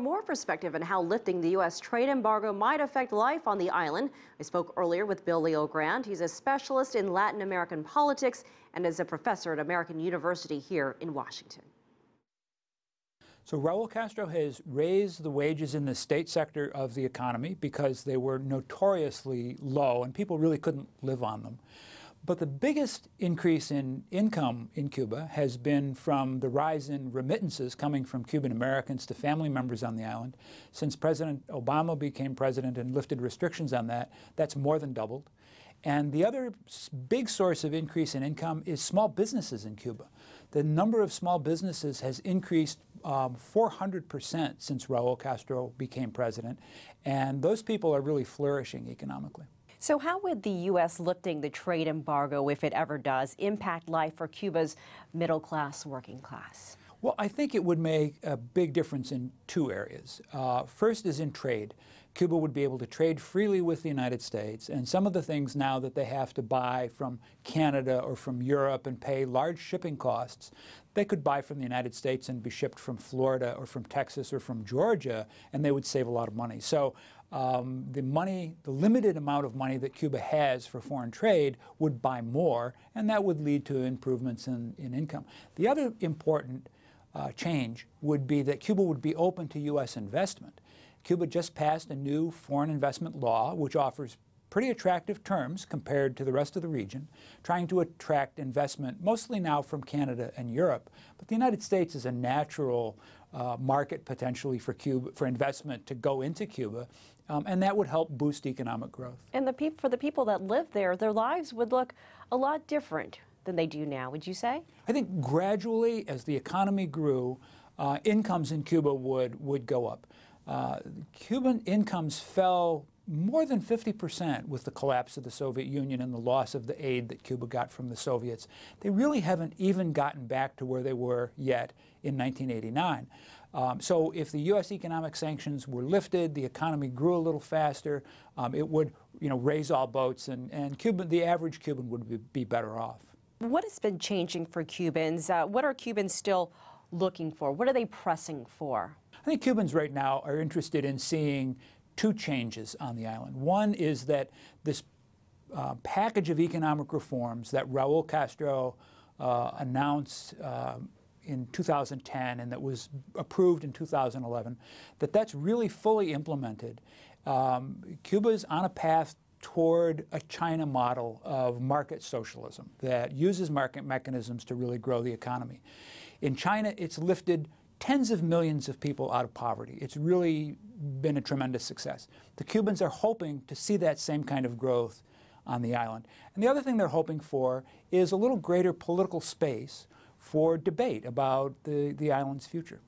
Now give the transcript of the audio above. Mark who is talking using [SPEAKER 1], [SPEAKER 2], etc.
[SPEAKER 1] more perspective on how lifting the U.S. trade embargo might affect life on the island. I spoke earlier with Bill LeoGrande. He's a specialist in Latin American politics and is a professor at American University here in Washington.
[SPEAKER 2] So Raul Castro has raised the wages in the state sector of the economy because they were notoriously low and people really couldn't live on them. But the biggest increase in income in Cuba has been from the rise in remittances coming from Cuban Americans to family members on the island. Since President Obama became president and lifted restrictions on that, that's more than doubled. And the other big source of increase in income is small businesses in Cuba. The number of small businesses has increased 400% since Raul Castro became president, and those people are really flourishing economically.
[SPEAKER 1] So how would the U.S. lifting the trade embargo, if it ever does, impact life for Cuba's middle class, working class?
[SPEAKER 2] Well, I think it would make a big difference in two areas. First is in trade. Cuba would be able to trade freely with the United States, and some of the things now that they have to buy from Canada or from Europe and pay large shipping costs, they could buy from the United States and be shipped from Florida or from Texas or from Georgia, and they would save a lot of money. So the limited amount of money that Cuba has for foreign trade would buy more, and that would lead to improvements in income. The other important change would be that Cuba would be open to U.S. investment. Cuba just passed a new foreign investment law, which offers pretty attractive terms compared to the rest of the region, trying to attract investment mostly now from Canada and Europe. But the United States is a natural market potentially for Cuba, for investment to go into Cuba, and that would help boost economic growth.
[SPEAKER 1] And for the people that live there, their lives would look a lot different than they do now, would you say?
[SPEAKER 2] I think gradually, as the economy grew, incomes in Cuba would go up. Cuban incomes fell more than 50% with the collapse of the Soviet Union and the loss of the aid that Cuba got from the Soviets. They really haven't even gotten back to where they were yet in 1989. So if the U.S. economic sanctions were lifted, the economy grew a little faster, it would, raise all boats, and the average Cuban would be better off.
[SPEAKER 1] What has been changing for Cubans? What are Cubans still looking for? What are they pressing for?
[SPEAKER 2] I think Cubans right now are interested in seeing two changes on the island. One is that this package of economic reforms that Raul Castro announced in 2010 and that was approved in 2011, that's really fully implemented. Cuba is on a path toward a China model of market socialism that uses market mechanisms to really grow the economy. In China, it's lifted tens of millions of people out of poverty. It's really been a tremendous success. The Cubans are hoping to see that same kind of growth on the island. And the other thing they're hoping for is a little greater political space for debate about the island's future.